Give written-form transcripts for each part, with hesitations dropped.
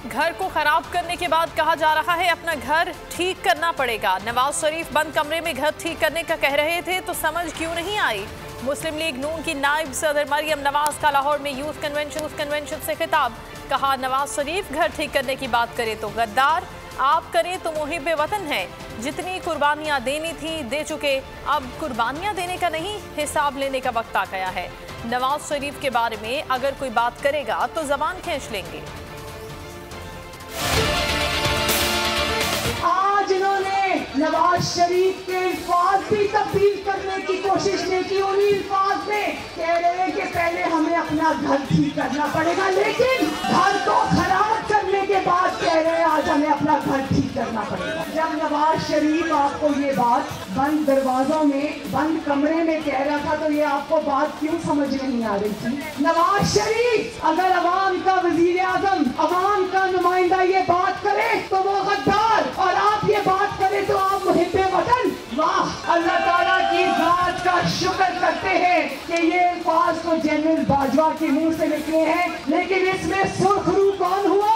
घर को खराब करने के बाद कहा जा रहा है अपना घर ठीक करना पड़ेगा। नवाज शरीफ बंद कमरे में घर ठीक करने का कह रहे थे तो समझ क्यों नहीं आई। मुस्लिम लीग नून की नायब सदर मरियम नवाज का लाहौर में यूथ कन्वेंशन से खिताब। कहा नवाज शरीफ घर ठीक करने की बात करे तो गद्दार, आप करें तो मुहिब्बे वतन है। जितनी कुर्बानियां देनी थी दे चुके, अब कुर्बानियां देने का नहीं हिसाब लेने का वक्त आ गया है। नवाज शरीफ के बारे में अगर कोई बात करेगा तो जबान खींच लेंगे। आज इन्होंने नवाज शरीफ के अल्फाज भी तब्दील करने की कोशिश नहीं की। उन्हीं अल्फाज में कह रहे हैं कि पहले हमें अपना घर ठीक करना पड़ेगा, लेकिन घर को खराब करने के बाद कह रहे हैं आज हमें अपना घर ठीक करना पड़ेगा। जब नवाज शरीफ आपको ये बात बंद दरवाजों में बंद कमरे में कह रहा था तो ये आपको बात क्यों समझ नहीं आ रही थी? नवाज शरीफ अगर अवाम का वजीर आजम, अवाम का नुमाइंदा ये बात करे तो वो गद्दार, और आप ये बात करें तो आप मुहिब्बे वतन। वाह, अल्लाह ताला की जात का शुक्र करते हैं कि ये अल्फाज तो जनरल बाजवा के मुंह से निकले हैं, लेकिन इसमें सुर्खरू कौन हुआ?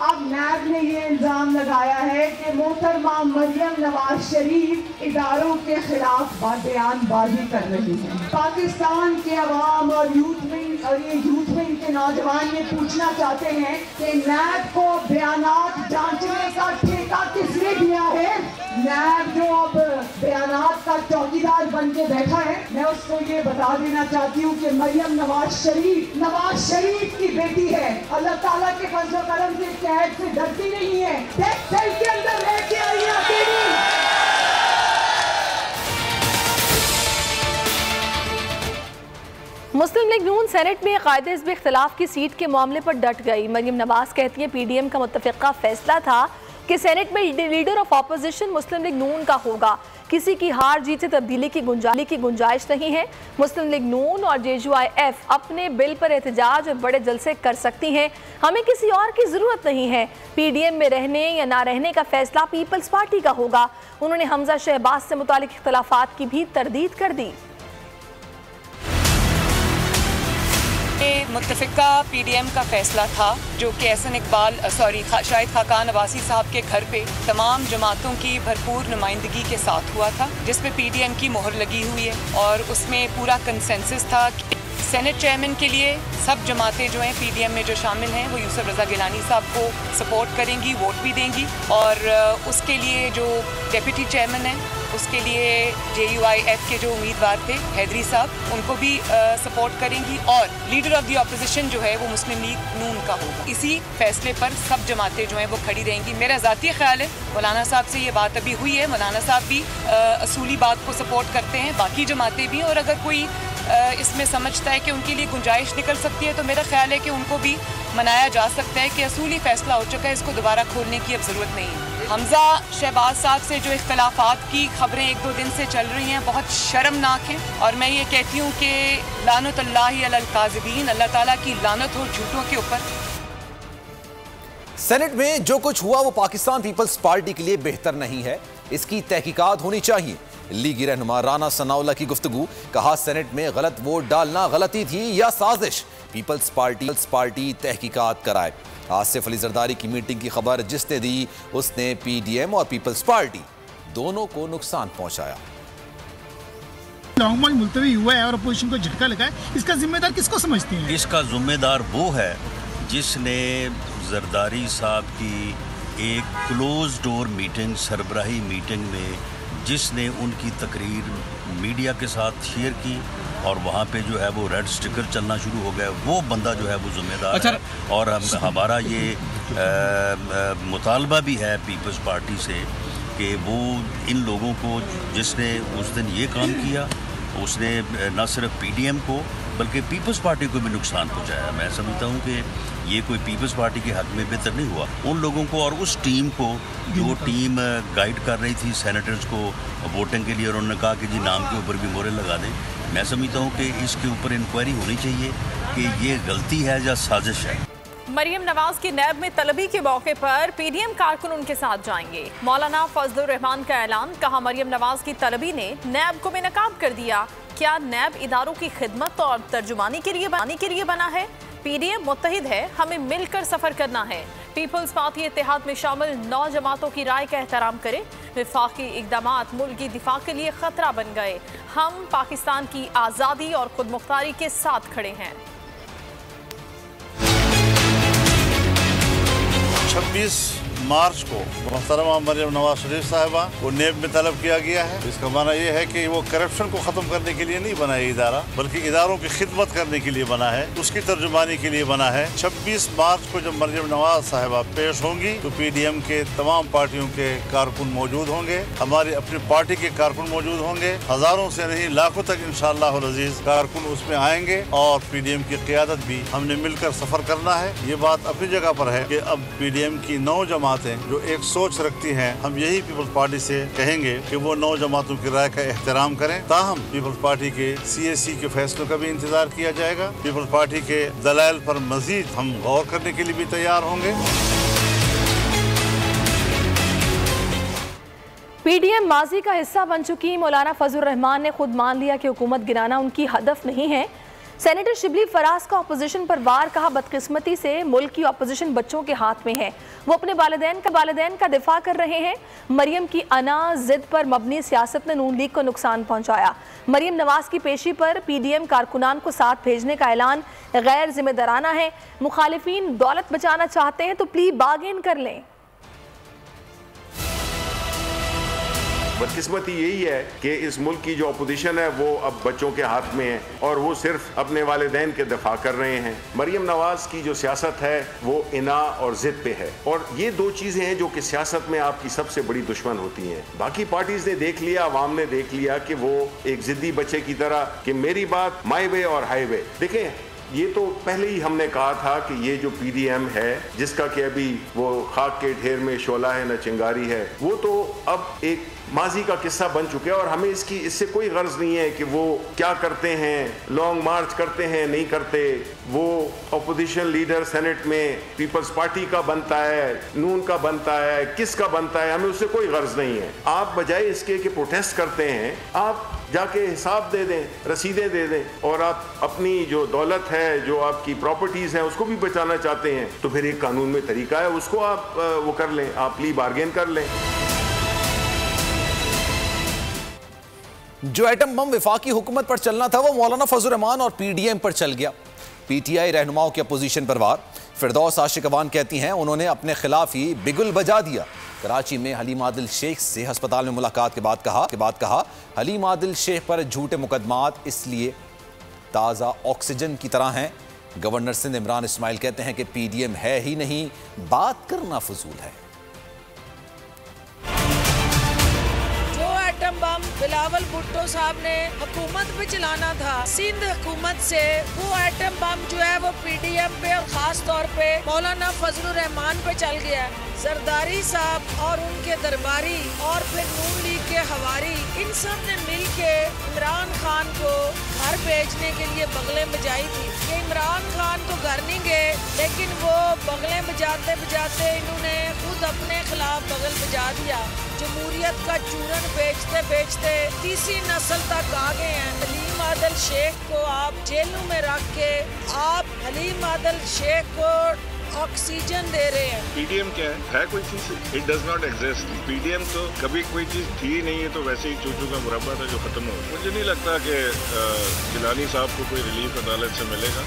अब नैब ने ये इल्जाम लगाया है कि मोहतरमा मरियम नवाज शरीफ इदारों के खिलाफ बयानबाजी कर रही है। पाकिस्तान के अवाम और यूथ विंग के नौजवान ये पूछना चाहते हैं कि नैब को बयानात जांचने का ठेका किसने दिया है? नैब जो अब बयानात का चौकीदार बन के बैठा है, मैं उसको ये बता देना चाहती हूँ कि मरियम नवाज शरीफ की बेटी है। अल्लाह ताला के फजल करम से कैद से डरती नहीं है। डेथ सेल के अंदर रह के आई अकेली। मुस्लिम लीग नून सेनेट में कायदे-ए-हिज़्ब इख्तिलाफ की सीट के मामले पर डट गई। मरियम नवाज कहती है पीडीएम का मुत्तफ़िक़ा फैसला था कि सेनेट में leader of opposition Muslim League नून का होगा। किसी की हार जीत से तब्दीली की गुंजाइश नहीं है। मुस्लिम लीग नून और JUIF अपने बिल पर एहतजाज और बड़े जलसे कर सकती हैं, हमें किसी और की ज़रूरत नहीं है। PDM में रहने या ना रहने का फैसला पीपल्स पार्टी का होगा। उन्होंने हमजा शहबाज से मुतालिक इख्तिलाफात की भी तरदीद कर दी। मुत्तफ़िका PDM का फैसला था जो कि शाहिद खाकान अब्बासी साहब के घर पे तमाम जमातों की भरपूर नुमाइंदगी के साथ हुआ था, जिस पे PDM की मोहर लगी हुई है और उसमें पूरा कंसेंसस था कि सेनेट चेयरमैन के लिए सब जमातें जो हैं PDM में जो शामिल हैं वो यूसुफ रज़ा गिलानी साहब को सपोर्ट करेंगी, वोट भी देंगी, और उसके लिए जो डेप्यूटी चेयरमैन हैं उसके लिए JUIF के जो उम्मीदवार थे हैदरी साहब, उनको भी सपोर्ट करेंगी, और लीडर ऑफ द अपोजिशन जो है वो मुस्लिम लीग नून का होगा। इसी फैसले पर सब जमातें जो हैं वो खड़ी रहेंगी। मेरा ज़ाती ख्याल है, मौलाना साहब से ये बात अभी हुई है, मौलाना साहब भी असूली बात को सपोर्ट करते हैं, बाकी जमातें भी, और अगर कोई इसमें समझता है कि उनके लिए गुंजाइश निकल सकती है तो मेरा ख्याल है कि उनको भी मनाया जा सकता है कि असूली फैसला हो चुका है, इसको दोबारा खोलने की अब ज़रूरत नहीं है। हमजा शहबाज साहब से जो इख्तिलाफात की खबरें 1-2 दिन से चल रही हैं बहुत शर्मनाक हैं, और मैं ये कहती हूँ कि लानतुल्लाहि अलल काज़िबीन, अल्लाह ताला की लानत हो झूठों के ऊपर। सेनेट में जो कुछ हुआ वो पाकिस्तान पीपल्स पार्टी के लिए बेहतर नहीं है, इसकी तहकीकात होनी चाहिए। लीगी रहनुमा राना सनाउल्लाह की गुफ्तगू। कहा सेनेट में गलत वोट डालना गलती थी या साजिश, पीपल्स पार्टी तहकीकात कराए। आसिफ अली जरदारी की मीटिंग की खबर जिसने दी उसने PDM और पीपल्स पार्टी दोनों को नुकसान पहुंचाया। लॉन्ग मार्च मुलतवी हुआ है और अपोजिशन को झटका लगा है, इसका जिम्मेदार किसको समझते हैं? इसका जिम्मेदार वो है जिसने जरदारी साहब की एक क्लोज डोर मीटिंग, सरबराही मीटिंग में जिसने उनकी तकरीर मीडिया के साथ शेयर की और वहाँ पे जो है वो रेड स्टिकर चलना शुरू हो गया, वो बंदा जो है वो जिम्मेदार है। और हमारा ये मुतालबा भी है पीपल्स पार्टी से कि वो इन लोगों को, जिसने उस दिन ये काम किया, उसने न सिर्फ PDM को बल्कि पीपल्स पार्टी को भी नुकसान पहुंचाया। मैं समझता हूं कि ये कोई पीपल्स पार्टी के हक में बेहतर नहीं हुआ। उन लोगों को और उस टीम को, जो टीम गाइड कर रही थी सेनेटर्स को वोटिंग के लिए, और उन्होंने कहा कि जी नाम के ऊपर भी मोहर लगा दें, मैं समझता हूं कि इसके ऊपर इंक्वायरी होनी चाहिए कि ये गलती है या साजिश है। मरियम नवाज की नैब में तलबी के मौके पर PDM कारकुन उनके साथ जाएंगे। मौलाना फजलुर रहमान का ऐलान। कहा मरियम नवाज की तलबी ने नैब को बेनकाब कर दिया। क्या नैब इदारों की खिदमत और तर्जुमानी के लिए बना है? पीडीएम मुत्तहिद है, हमें मिलकर सफर करना है। पीपल्स पार्टी इत्तेहाद में शामिल 9 जमातों की राय का एहतराम करे। विफाकी इक़दामात मुल्क की दिफा के लिए खतरा बन गए। हम पाकिस्तान की आज़ादी और खुद मुख्तारी के साथ खड़े हैं। 26 मार्च को मोहतरमा मरियम नवाज शरीफ साहिबा को नेब में तलब किया गया है। इसका माना यह है कि वो करप्शन को ख़त्म करने के लिए नहीं बना है इदारा, बल्कि इदारों की खिदमत करने के लिए बना है, उसकी तर्जुमानी के लिए बना है। 26 मार्च को जब मरियम नवाज साहिबा पेश होंगी तो पीडीएम के तमाम पार्टियों के कारकुन मौजूद होंगे, हमारी अपनी पार्टी के कारकुन मौजूद होंगे। हज़ारों से नहीं लाखों तक इंशाअल्लाह अज़ीज़ कारकुन उसमें आएंगे और पीडीएम की क़ियादत भी हमने मिलकर सफ़र करना है। ये बात अपनी जगह पर है कि अब पीडीएम की 9 जमातें जो एक सोच रखती हैं, हम यही पीपल्स पार्टी से कहेंगे कि वो 9 जमातों की राय का एहतराम करें। ताहम पीपल्स पार्टी के CAC के फैसलों का भी इंतजार किया जाएगा। पीपल्स पार्टी के दलाइल पर मजीद हम गौर करने के लिए भी तैयार होंगे। पीडीएम माजी का हिस्सा बन चुकी मौलाना फजलुर रहमान ने खुद मान लिया कि हुकूमत गिराना उनकी हदफ नहीं है। सेनेटर शिबली फराज का अपोजिशन पर वार, कहा बदकिस्मती से मुल्क की अपोजिशन बच्चों के हाथ में है, वो अपने वालिदैन का दिफा कर रहे हैं। मरियम की अना जिद पर मबनी सियासत ने नून लीग को नुकसान पहुंचाया। मरियम नवाज की पेशी पर पीडीएम कारकुनान को साथ भेजने का ऐलान गैर जिम्मेदाराना है। मुखालिफिन दौलत बचाना चाहते हैं तो प्ली बार्गेन कर लें। बदकिस्मती यही है कि इस मुल्क की जो अपोजिशन है वो अब बच्चों के हाथ में है और वो सिर्फ अपने वालिदैन के दफा कर रहे हैं। मरियम नवाज की जो सियासत है वो इना और जिद पे है, और ये 2 चीज़ें हैं जो कि सियासत में आपकी सबसे बड़ी दुश्मन होती हैं। बाकी पार्टीज ने देख लिया, अवाम ने देख लिया कि वो एक जिद्दी बच्चे की तरह कि मेरी बात माई वे और हाई वे। देखें, ये तो पहले ही हमने कहा था कि ये जो पीडीएम है जिसका कि अभी वो खाक के ढेर में शोला है न चिंगारी है, वो तो अब एक माजी का किस्सा बन चुके हैं और हमें इससे कोई गर्ज नहीं है कि वो क्या करते हैं, लॉन्ग मार्च करते हैं नहीं करते। वो अपोजिशन लीडर सेनेट में पीपल्स पार्टी का बनता है, नून का बनता है, किसका बनता है, हमें उससे कोई गर्ज नहीं है। आप बजाय इसके कि प्रोटेस्ट करते हैं, आप जाके हिसाब दे दें, रसीदें दे दें, और आप अपनी जो दौलत है, जो आपकी प्रॉपर्टीज़ हैं, उसको भी बचाना चाहते हैं तो फिर एक कानून में तरीका है, उसको आप वो कर लें, आप प्ली बार्गेन कर लें। जो एटम बम विफाकी हुकूमत पर चलना था वो मौलाना फजलुर रहमान और पीडीएम पर चल गया। पीटीआई रहनुमाओं की अपोजिशन पर वार। फिरदौस आशिक अवान कहती हैं उन्होंने अपने खिलाफ ही बिगुल बजा दिया। कराची में हलीम आदिल शेख से अस्पताल में मुलाकात के बाद कहा हलीम आदिल शेख पर झूठे मुकदमात इसलिए ताज़ा ऑक्सीजन की तरह हैं। गवर्नर सिंध इमरान इस्माइल कहते हैं कि पीडीएम है ही नहीं, बात करना फजूल है। एटम बम बिलावल भुट्टो साहब ने हुकूमत पे चलाना था, सिंध हुकूमत से वो एटम बम जो है वो पीडीएम पे और खास तौर पे मौलाना फजलुर रहमान पे चल गया। जरदारी साहब और उनके दरबारी और फिर नून लीग के हवारी, इन सब ने मिल के इमरान खान को घर भेजने के लिए बगलें बजाई थी कि इमरान खान तो घर नहीं गए, लेकिन वो बगलें बजाते बजाते इन्होंने खुद अपने खिलाफ बगल बजा दिया। जमहूरियत का चूरन बेचते बेचते तीसरी नस्ल तक आ गए हैं। हलीम आदिल शेख को आप जेलों में रख के आप हलीम आदिल शेख को ऑक्सीजन दे रहे हैं। पीडीएम क्या है कोई चीज? It does not exist. PDM तो कभी कोई चीज थी ही नहीं है, तो वैसे ही चूचू का मुरब्बा था जो खत्म हो गया। मुझे नहीं लगता कि जिलानी साहब को कोई रिलीफ अदालत से मिलेगा।